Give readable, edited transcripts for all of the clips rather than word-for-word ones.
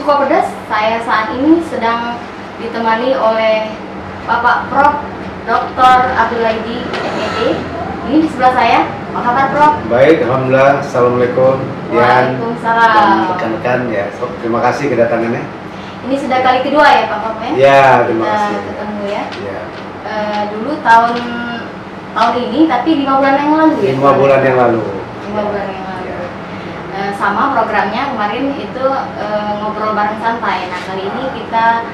Cukup pedas, saya saat ini sedang ditemani oleh Bapak Prof. Dr. Abdul Aidi, MED. Ini di sebelah saya. Apa kabar, Prof? Baik, alhamdulillah. Assalamualaikum. Waalaikumsalam. Dan rekan-rekan ya. Terima kasih kedatangannya. Ini sudah kali kedua ya, Pak Prof ya? Ya, terima Kita kasih. ketemu ya. Ya. Dulu tahun ini, tapi 5 bulan yang lalu ya. 5 bulan yang lalu. 5 bulan yang lalu. Ya. Sama programnya kemarin itu ngobrol bareng santai. Nah, kali ini kita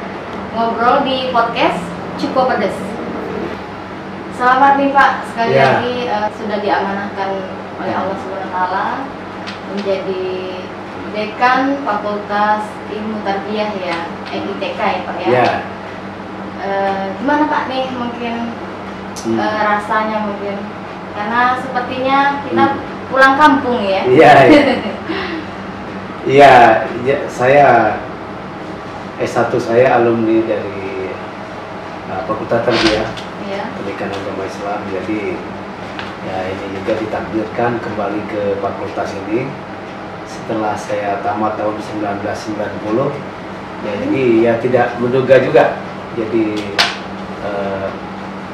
ngobrol di podcast Cukup Pedes. Selamat nih Pak, sekali Ya. lagi sudah diamanahkan oleh Allah SWT menjadi Dekan Fakultas Ilmu Tarbiyah ya, FITK ya Pak ya. Ya. Gimana Pak nih mungkin rasanya mungkin, karena sepertinya kita pulang kampung ya. Iya. Iya, ya, saya S1 saya alumni dari Fakultas Tarbiyah, Iya. Pendidikan Agama Islam. Jadi ya ini juga ditakdirkan kembali ke fakultas ini setelah saya tamat tahun 1990. Ya, jadi ya tidak menduga juga. Jadi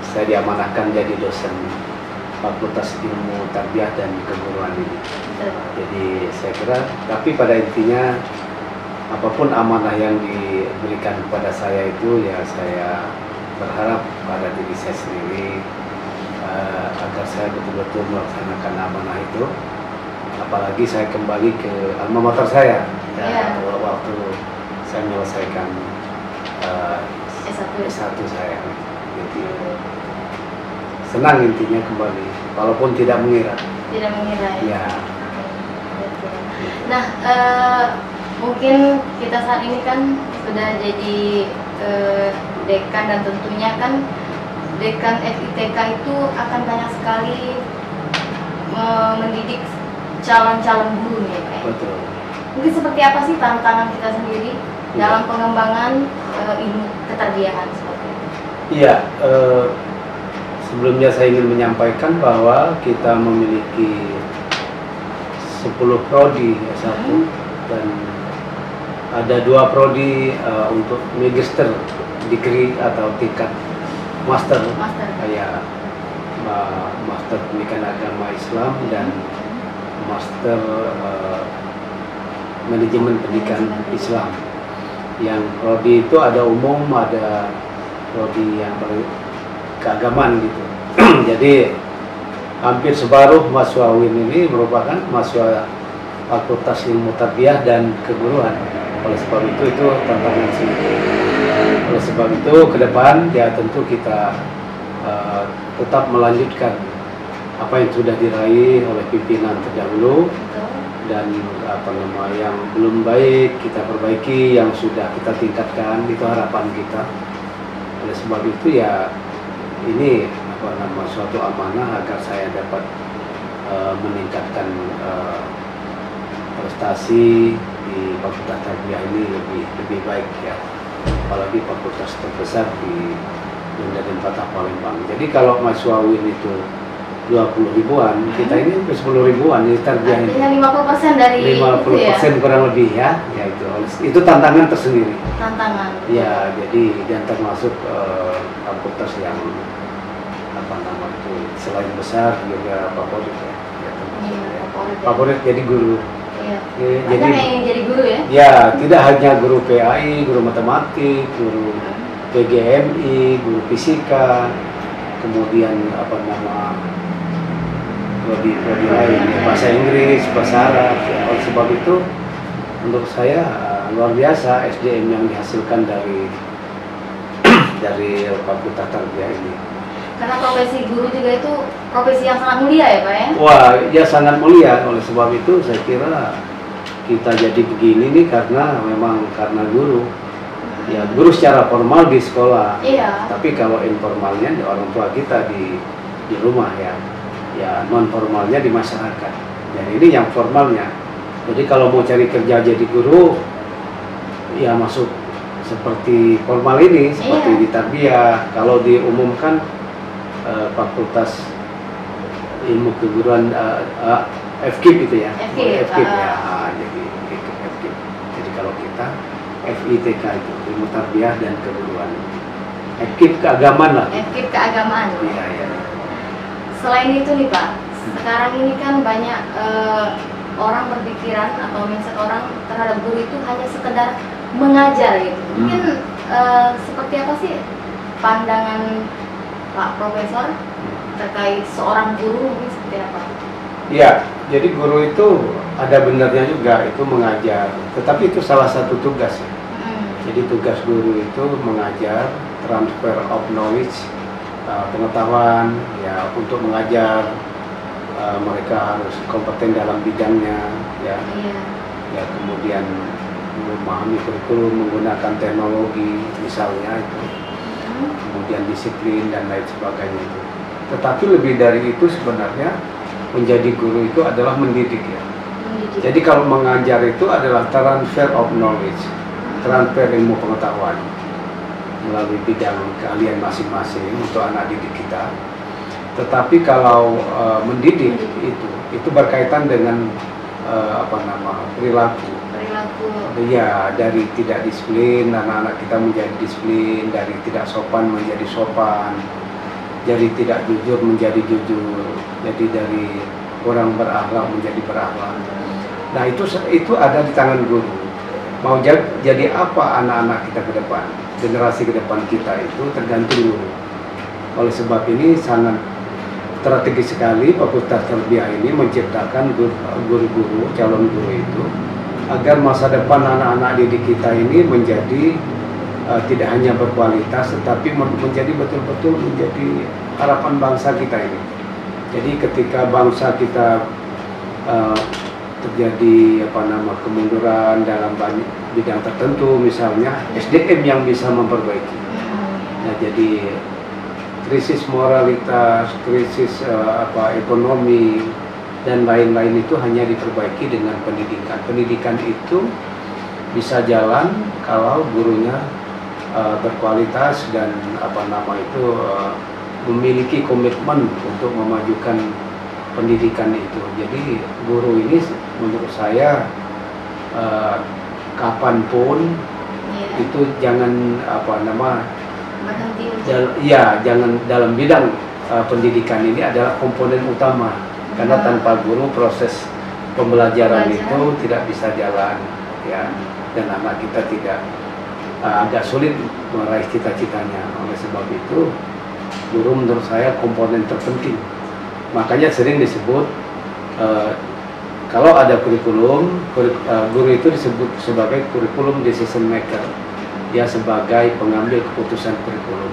saya diamanahkan jadi dosen Fakultas Ilmu Tarbiyah dan Keguruan ini. Jadi saya kira, tapi pada intinya apapun amanah yang diberikan kepada saya itu ya saya berharap pada diri saya sendiri agar saya betul-betul melaksanakan amanah itu. Apalagi saya kembali ke alma mater saya ya, waktu saya menyelesaikan S1 saya. Jadi senang intinya kembali, walaupun tidak mengira. Tidak mengira ya. Ya. Nah, mungkin kita saat ini kan sudah jadi dekan, dan tentunya kan dekan FITK itu akan banyak sekali mendidik calon-calon guru nih Pak. Betul. Mungkin seperti apa sih tantangan kita sendiri dalam pengembangan ilmu ketarbiyahan seperti itu? Iya, sebelumnya saya ingin menyampaikan bahwa kita memiliki 10 prodi S1 dan ada 2 prodi untuk magister degree atau tingkat master. Ya, master pendidikan agama Islam dan master manajemen pendidikan Islam. Yang prodi itu ada umum, ada prodi yang keagamaan gitu. Jadi hampir separuh mahasiswa UIN ini merupakan mahasiswa Fakultas Ilmu Tarbiyah dan Keguruan. Oleh sebab itu tantangan sendiri. Oleh sebab itu ke depan ya tentu kita tetap melanjutkan apa yang sudah diraih oleh pimpinan terdahulu, dan yang belum baik kita perbaiki, yang sudah kita tingkatkan, itu harapan kita. Oleh sebab itu ya ini suatu amanah agar saya dapat meningkatkan prestasi di Fakultas Tarbiyah ini lebih baik ya, apalagi fakultas terbesar di Denpasar Fatah Palembang. Jadi kalau mahasiswa UIN itu 20 ribuan, kita ini 10 ribuan di Tarbiyah ini. Artinya 50% dari 50% itu ya? kurang lebih ya itu tantangan tersendiri. Tantangan. Ya, jadi dan termasuk fakultas yang itu selain besar juga favorit ya. Favorit jadi guru. Iya. Jadi yang ingin jadi guru ya? Ya, tidak hanya guru PAI, guru matematik, guru PGMI, guru fisika, kemudian prodi lain, bahasa Inggris, bahasa Arab. Oleh sebab itu untuk saya luar biasa SDM yang dihasilkan dari Fakultas Tarbiyah ini. Karena profesi guru juga itu profesi yang sangat mulia ya Pak ya? Wah, ya sangat mulia. Oleh sebab itu saya kira kita jadi begini nih karena guru. Ya, guru secara formal di sekolah. Iya. Tapi kalau informalnya di orang tua kita di rumah ya. Ya, non formalnya di masyarakat. Dan ini yang formalnya. Jadi kalau mau cari kerja jadi guru ya masuk seperti formal ini, seperti di Tarbiyah. Kalau diumumkan Fakultas Ilmu Keguruan FKIP itu ya. FKIP ya. Jadi FKIP. Jadi kalau kita FITK itu, ilmu tarbiyah dan keguruan. FKIP keagamaan lah. FKIP keagamaan. Iya, iya. Selain itu nih Pak, sekarang ini kan banyak orang berpikiran atau mindset orang terhadap guru itu hanya sekedar mengajar gitu. Mungkin seperti apa sih pandangan Pak Profesor terkait seorang guru, mungkin seperti apa? Iya, jadi guru itu ada benarnya juga, itu mengajar. Tetapi itu salah satu tugas ya. Jadi tugas guru itu mengajar, transfer of knowledge, pengetahuan, ya untuk mengajar. Mereka harus kompeten dalam bidangnya, ya. Ya kemudian memahami kurikulum, menggunakan teknologi, misalnya itu. Kemudian disiplin dan lain sebagainya itu. Tetapi lebih dari itu sebenarnya menjadi guru itu adalah mendidik ya. Jadi kalau mengajar itu adalah transfer of knowledge, transfer ilmu pengetahuan melalui bidang keahlian masing-masing untuk anak didik kita. Tetapi kalau mendidik itu berkaitan dengan perilaku. Ya, dari tidak disiplin anak-anak kita menjadi disiplin, dari tidak sopan menjadi sopan, jadi tidak jujur menjadi jujur, jadi dari orang berakhlak menjadi berakhlak. Nah itu ada di tangan guru. Mau jadi apa anak-anak kita ke depan, generasi ke depan kita itu tergantung guru. Oleh sebab ini sangat strategis sekali Fakultas Tarbiyah ini menciptakan guru-guru, calon guru itu, agar masa depan anak-anak didik kita ini menjadi tidak hanya berkualitas, tetapi menjadi betul-betul menjadi harapan bangsa kita ini. Jadi ketika bangsa kita terjadi kemunduran dalam bidang tertentu, misalnya SDM yang bisa memperbaiki. Nah, jadi krisis moralitas, krisis ekonomi dan lain-lain itu hanya diperbaiki dengan pendidikan. Pendidikan itu bisa jalan kalau gurunya berkualitas dan memiliki komitmen untuk memajukan pendidikan itu. Jadi guru ini menurut saya kapanpun itu jangan jangan dalam bidang pendidikan ini adalah komponen utama, karena tanpa guru proses pembelajaran itu tidak bisa jalan ya, dan anak kita tidak agak sulit meraih cita-citanya. Oleh sebab itu guru menurut saya komponen terpenting. Makanya sering disebut kalau ada kurikulum, guru itu disebut sebagai kurikulum decision maker. Dia sebagai pengambil keputusan kurikulum.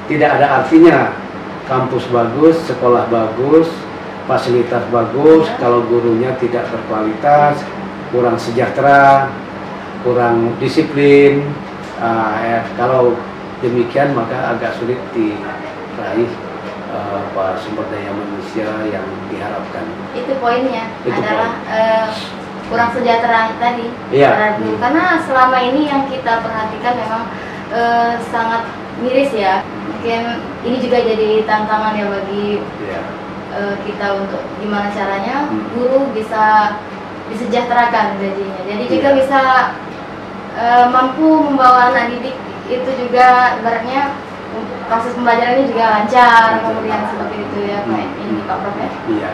Tidak ada artinya kampus bagus, sekolah bagus, fasilitas bagus, kalau gurunya tidak berkualitas, kurang sejahtera, kurang disiplin. Kalau demikian maka agak sulit diraih sumber daya manusia yang diharapkan. Itu poinnya, kurang sejahtera tadi. Iya. Karena selama ini yang kita perhatikan memang sangat miris ya. Mungkin ini juga jadi tantangan ya bagi kita untuk gimana caranya guru bisa disejahterakan gajinya. Jadi juga bisa mampu membawa anak didik itu juga ibaratnya proses pembelajarannya juga lancar, kemudian seperti itu ya Pak. Ini Pak Prof ya?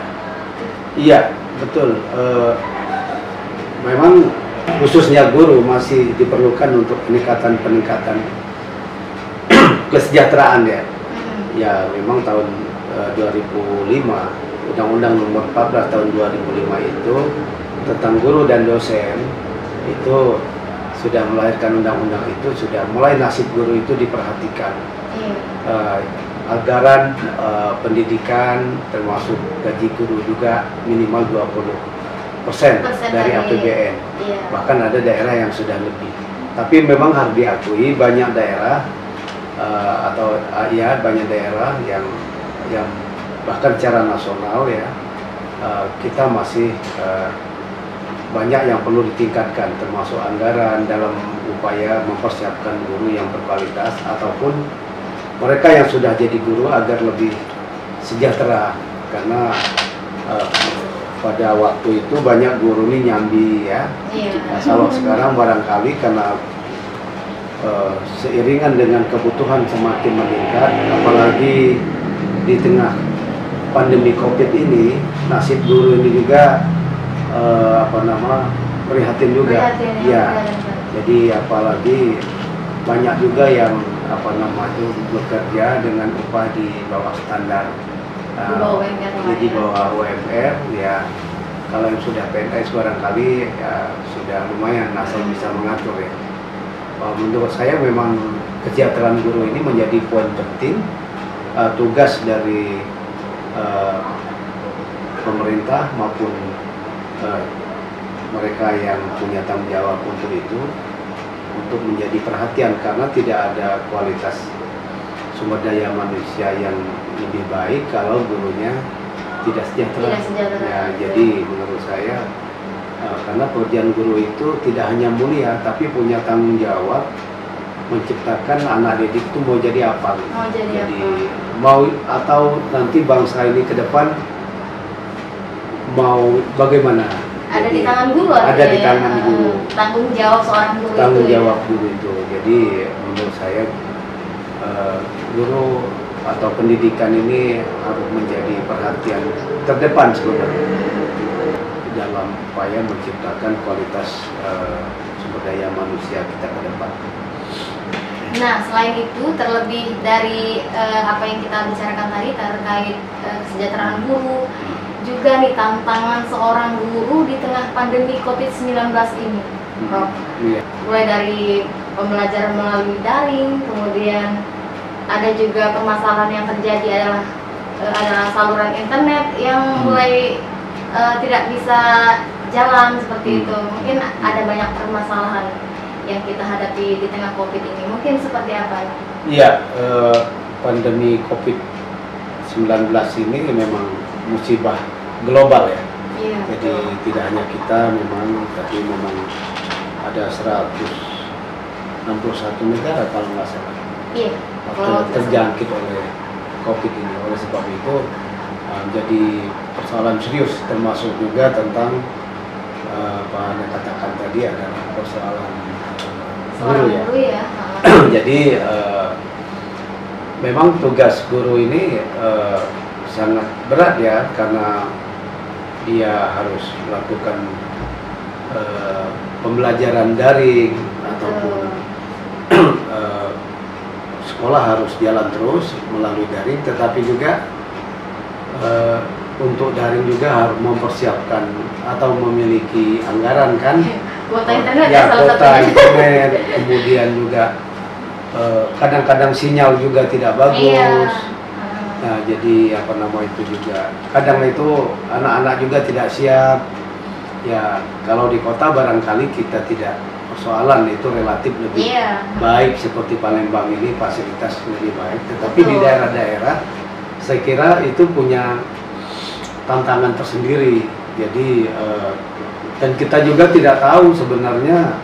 Iya, betul. Memang khususnya guru masih diperlukan untuk peningkatan kesejahteraan ya. Ya memang tahun 2005 Undang-Undang Nomor 14 tahun 2005 itu tentang guru dan dosen itu sudah melahirkan undang-undang itu, sudah mulai nasib guru itu diperhatikan. Anggaran pendidikan termasuk gaji guru juga minimal 20% dari APBN. Bahkan ada daerah yang sudah lebih. Tapi memang harus diakui banyak daerah banyak daerah yang bahkan secara nasional ya kita masih banyak yang perlu ditingkatkan, termasuk anggaran dalam upaya mempersiapkan guru yang berkualitas ataupun mereka yang sudah jadi guru agar lebih sejahtera, karena pada waktu itu banyak guru ini nyambi ya. Nah, kalau sekarang barangkali karena seiringan dengan kebutuhan semakin meningkat, apalagi di tengah pandemi COVID ini, nasib guru ini juga prihatin juga. Prihatin, Ya, jadi apalagi banyak juga yang bekerja dengan upah di bawah standar, Di bawah UMR lah di ya. bawah UMR ya. Kalau yang sudah PNS barangkali ya sudah lumayan asal bisa mengatur ya. Menurut saya memang kesejahteraan guru ini menjadi poin penting, tugas dari pemerintah maupun mereka yang punya tanggung jawab untuk itu, untuk menjadi perhatian, karena tidak ada kualitas sumber daya manusia yang lebih baik kalau gurunya tidak sejahtera. Tidak sejahtera. Ya, jadi menurut saya karena pekerjaan guru itu tidak hanya mulia, tapi punya tanggung jawab menciptakan anak didik itu mau jadi apa. Mau jadi apa? Mau atau nanti bangsa ini ke depan mau bagaimana? Ada Jadi, di tangan guru. ada di artinya, tangan guru. Tanggung jawab seorang guru Tanggung itu. jawab guru itu. Jadi menurut saya guru atau pendidikan ini harus menjadi perhatian terdepan sebenarnya dalam upaya menciptakan kualitas sumber daya manusia kita ke depan. Nah, selain itu, terlebih dari apa yang kita bicarakan tadi terkait kesejahteraan guru, juga nih tantangan seorang guru di tengah pandemi COVID-19 ini, Prof. Iya. Mulai dari pembelajaran melalui daring, kemudian ada juga permasalahan yang terjadi adalah saluran internet yang mulai tidak bisa jalan seperti itu. Mungkin ada banyak permasalahan yang kita hadapi di tengah COVID ini. Mungkin seperti apa? Iya, pandemi COVID-19 ini memang musibah global ya. Iya. Jadi tidak hanya kita memang, tapi memang ada 161 negara kalau nggak salah Iya. Kalau terjangkit oleh COVID ini. Oleh sebab itu jadi persoalan serius, termasuk juga tentang apa Anda katakan tadi adalah persoalan guru ya. Guru ya. Jadi memang tugas guru ini sangat berat ya, karena dia harus melakukan pembelajaran daring ataupun sekolah harus jalan terus melalui daring, tetapi juga untuk daring juga harus mempersiapkan atau memiliki anggaran kan. Kuota internet Ya, salah kuota satunya. internet, kemudian juga kadang-kadang sinyal juga tidak bagus. Iya. Nah, jadi itu juga kadang itu anak-anak juga tidak siap. Ya, kalau di kota barangkali kita tidak persoalan, itu relatif lebih baik, seperti Palembang ini fasilitas lebih baik. Tetapi di daerah-daerah saya kira itu punya tantangan tersendiri. Jadi dan kita juga tidak tahu sebenarnya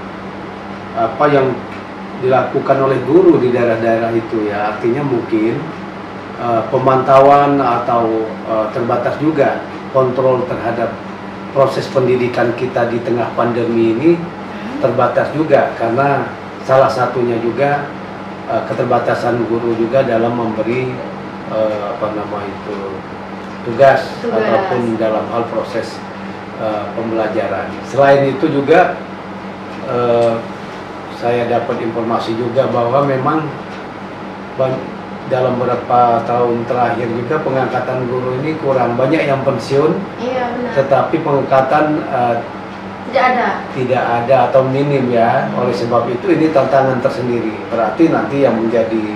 apa yang dilakukan oleh guru di daerah-daerah itu ya. Artinya mungkin pemantauan atau terbatas juga kontrol terhadap proses pendidikan kita di tengah pandemi ini terbatas juga, karena salah satunya juga keterbatasan guru juga dalam memberi tugas ataupun dalam hal proses pembelajaran. Selain itu juga saya dapat informasi juga bahwa memang dalam beberapa tahun terakhir juga pengangkatan guru ini kurang banyak yang pensiun. Iya, benar. Tetapi pengangkatan tidak ada atau minim ya. Oleh sebab itu ini tantangan tersendiri. Berarti nanti yang menjadi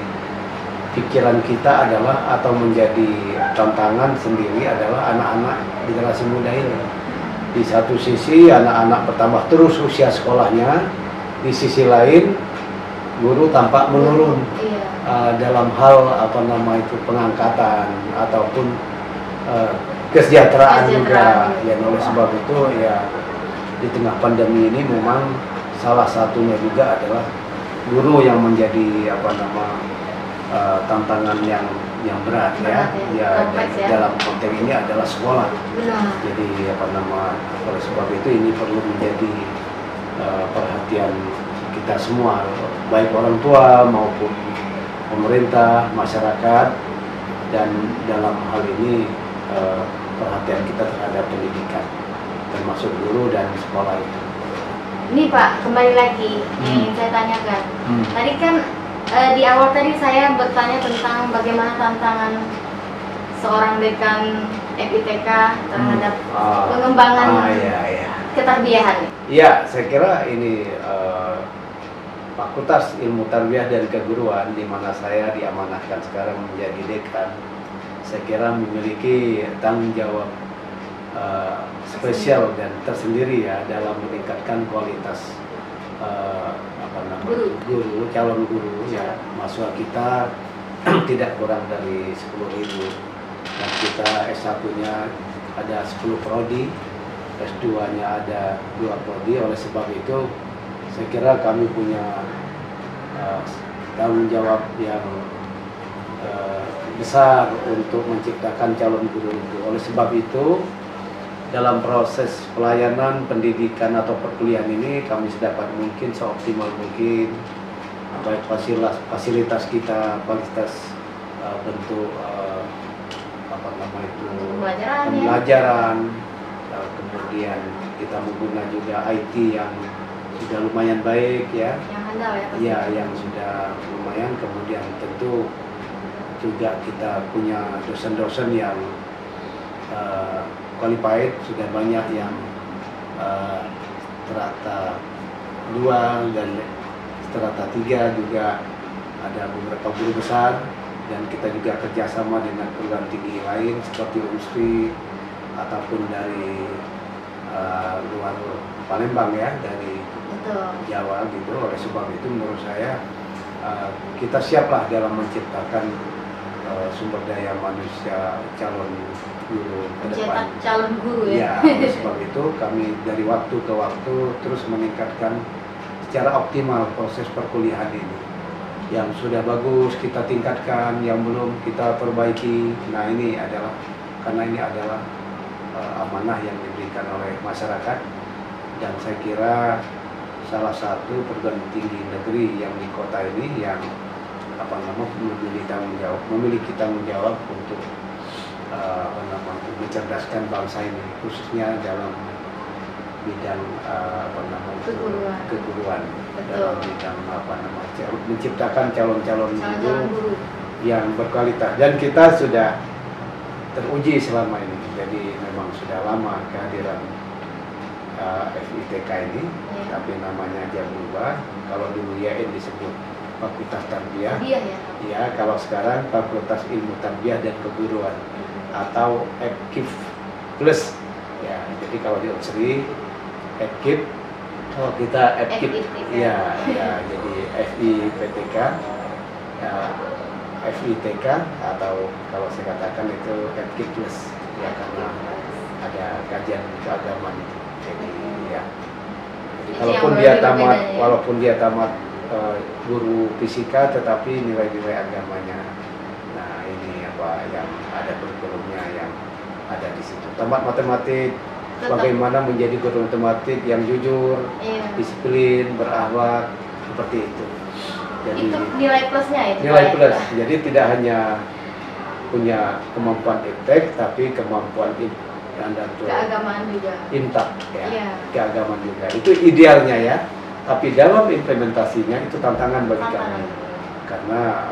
pikiran kita adalah atau menjadi tantangan sendiri adalah anak-anak generasi muda ini. Di satu sisi anak-anak bertambah terus usia sekolahnya, di sisi lain guru tampak menurun dalam hal pengangkatan ataupun kesejahteraan juga. Ya, oleh sebab itu ya di tengah pandemi ini memang salah satunya juga adalah guru yang menjadi tantangan yang berat ya. Dalam konteks ini adalah sekolah. Jadi oleh sebab itu ini perlu menjadi perhatian kita semua, baik orang tua maupun pemerintah, masyarakat, dan dalam hal ini perhatian kita terhadap pendidikan, termasuk guru dan sekolah itu. Ini Pak, kembali lagi yang ingin saya tanyakan. Tadi kan di awal tadi saya bertanya tentang bagaimana tantangan seorang dekan FITK terhadap pengembangan ketarbiahan. Iya, saya kira ini Fakultas Ilmu Tarbiyah dan Keguruan, di mana saya diamanahkan sekarang menjadi dekan, saya kira memiliki tanggung jawab spesial dan tersendiri ya dalam meningkatkan kualitas guru, calon guru ya. Mahasiswa kita tidak kurang dari 10.000, dan kita S1-nya ada 10 prodi, S2-nya ada 2 prodi. Oleh sebab itu saya kira kami punya tanggung jawab yang besar untuk menciptakan calon guru itu. Oleh sebab itu dalam proses pelayanan pendidikan atau perkuliahan ini kami sedapat mungkin, seoptimal mungkin, baik fasilitas kita, kualitas bentuk pembelajaran, kemudian kita menggunakan juga IT yang sudah lumayan baik ya, yang handal ya, yang sudah lumayan. Kemudian tentu juga kita punya dosen-dosen yang qualified, sudah banyak yang strata 2 dan strata 3, juga ada beberapa guru besar, dan kita juga kerjasama dengan perguruan tinggi lain seperti UNSRI ataupun dari luar Palembang ya, dari Jawa gitu. Oleh sebab itu menurut saya kita siaplah dalam menciptakan sumber daya manusia calon guru ke depan. Calon guru ya. Oleh sebab itu kami dari waktu ke waktu terus meningkatkan secara optimal proses perkuliahan ini. Yang sudah bagus kita tingkatkan, yang belum kita perbaiki. Nah, ini adalah karena ini adalah amanah yang diberikan oleh masyarakat, dan saya kira salah satu perguruan tinggi negeri yang di kota ini yang memiliki tanggung jawab untuk mencerdaskan bangsa ini, khususnya dalam bidang keguruan, dalam bidang menciptakan calon-calon guru yang berkualitas. Dan kita sudah teruji selama ini, jadi memang sudah lama kehadiran FITK ini, tapi namanya aja berubah. Kalau dulu YN disebut Fakultas Tarbiyah, ya, kalau sekarang Fakultas Ilmu Tarbiyah dan Keguruan atau FKIP Plus ya. Jadi kalau di UNSRI FKIP, kalau kita FKIP ya, jadi FIPTK ya, FITK, atau kalau saya katakan itu FKIP Plus ya, karena ada kajian keagamaan itu. Jadi ya, jadi walaupun dia tamat guru fisika, tetapi nilai-nilai agamanya, nah ini apa yang ada kurikulumnya yang ada di situ. Tamat matematik, bagaimana menjadi guru matematik yang jujur, disiplin, berakhlak, seperti itu. Jadi itu nilai plusnya itu. Nilai plus. Jadi tidak hanya punya kemampuan iptek, tapi kemampuan dan keagamaan juga. Intak ya, keagamaan juga. Itu idealnya ya. Tapi dalam implementasinya itu tantangan bagi kami, karena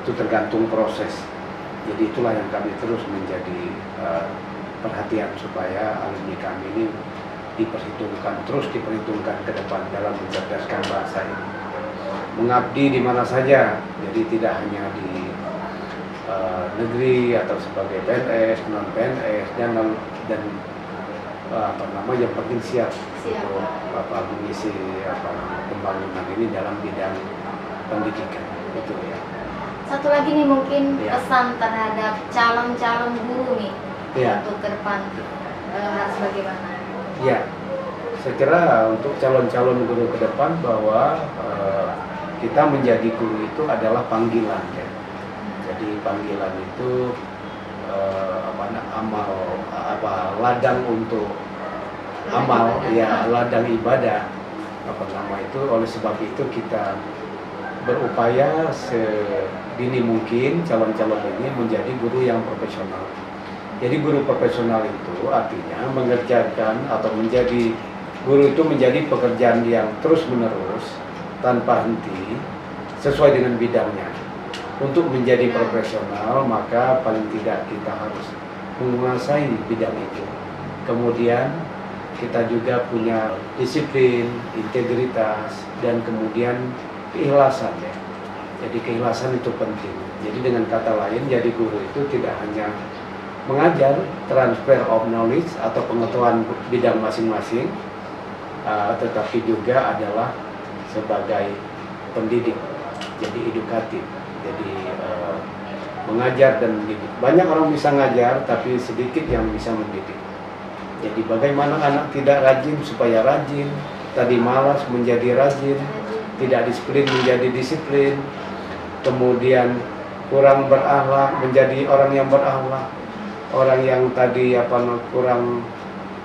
itu tergantung proses. Jadi itulah yang kami terus menjadi perhatian supaya alumni kami ini terus diperhitungkan ke depan dalam mencerdaskan bangsa ini, mengabdi di mana saja. Jadi tidak hanya di negeri atau sebagai PNS, non PNS, dan yang penting siap untuk mengisi pembangunan ini dalam bidang pendidikan itu ya. Satu lagi nih mungkin pesan terhadap calon-calon guru nih untuk ke depan harus bagaimana? Ya, saya kira untuk calon-calon guru ke depan bahwa kita menjadi guru itu adalah panggilan ya. Jadi panggilan itu ladang untuk amal ya, ladang ibadah. oleh sebab itu kita berupaya sedini mungkin calon-calon ini menjadi guru yang profesional. Jadi guru profesional itu artinya mengerjakan atau menjadi guru itu menjadi pekerjaan yang terus-menerus tanpa henti sesuai dengan bidangnya. Untuk menjadi profesional maka paling tidak kita harus menguasai bidang itu. Kemudian kita juga punya disiplin, integritas, dan kemudian keikhlasan ya. Jadi keikhlasan itu penting. Jadi dengan kata lain, jadi guru itu tidak hanya mengajar, transfer of knowledge atau pengetahuan bidang masing-masing, tetapi juga adalah sebagai pendidik, jadi edukatif. Jadi mengajar dan mendidik. Banyak orang bisa ngajar, tapi sedikit yang bisa mendidik. Jadi bagaimana anak tidak rajin supaya rajin, tadi malas menjadi rajin, tidak disiplin menjadi disiplin, kemudian kurang berakhlak menjadi orang yang berakhlak, orang yang tadi kurang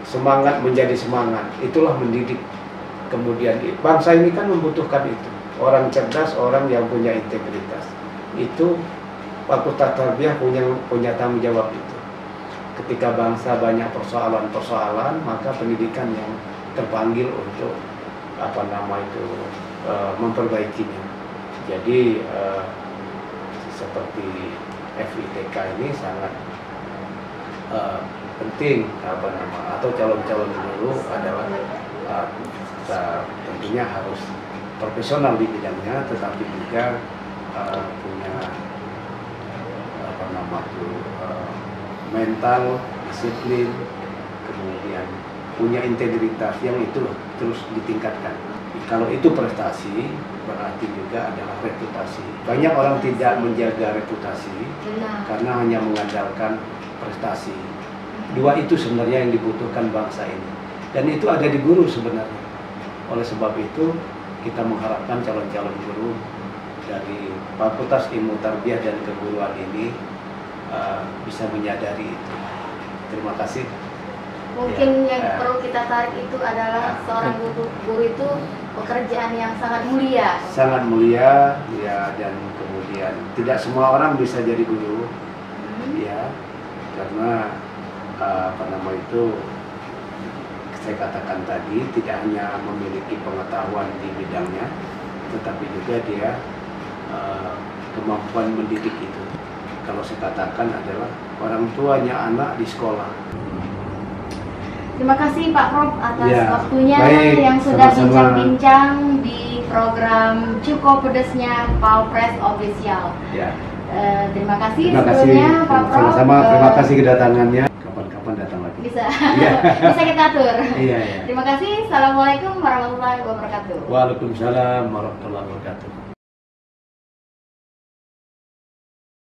semangat menjadi semangat. Itulah mendidik. Kemudian bangsa ini kan membutuhkan itu, orang cerdas, orang yang punya integritas. Itu Fakultas Tarbiyah punya tanggung jawab itu. Ketika bangsa banyak persoalan-persoalan, maka pendidikan yang terpanggil untuk memperbaikinya. Jadi seperti FITK ini sangat penting atau calon-calon guru adalah tentunya harus profesional di bidangnya, tetapi juga punya mental, disiplin, kemudian punya integritas yang itu terus ditingkatkan. Kalau itu prestasi, berarti juga adalah reputasi. Banyak orang tidak menjaga reputasi karena hanya mengandalkan prestasi. Dua itu sebenarnya yang dibutuhkan bangsa ini. Dan itu ada di guru sebenarnya. Oleh sebab itu, kita mengharapkan calon-calon guru dari Fakultas Ilmu Tarbiyah dan Keguruan ini bisa menyadari itu. Terima kasih. Mungkin yang perlu kita tarik itu adalah seorang guru itu pekerjaan yang sangat mulia. Sangat mulia, ya, dan kemudian tidak semua orang bisa jadi guru, ya, karena saya katakan tadi tidak hanya memiliki pengetahuan di bidangnya, tetapi juga dia kemampuan mendidik itu. Kalau saya katakan adalah orang tuanya anak di sekolah. Terima kasih Pak Prof atas waktunya yang sudah bincang-bincang di program Cukup Pedesnya Palpres Official. Ya. Terima kasih sebelumnya Pak Prof. Sama-sama, terima kasih kedatangannya. Kapan-kapan datang lagi. Bisa, bisa kita atur. Iya. Terima kasih. Assalamualaikum warahmatullahi wabarakatuh. Waalaikumsalam warahmatullahi wabarakatuh.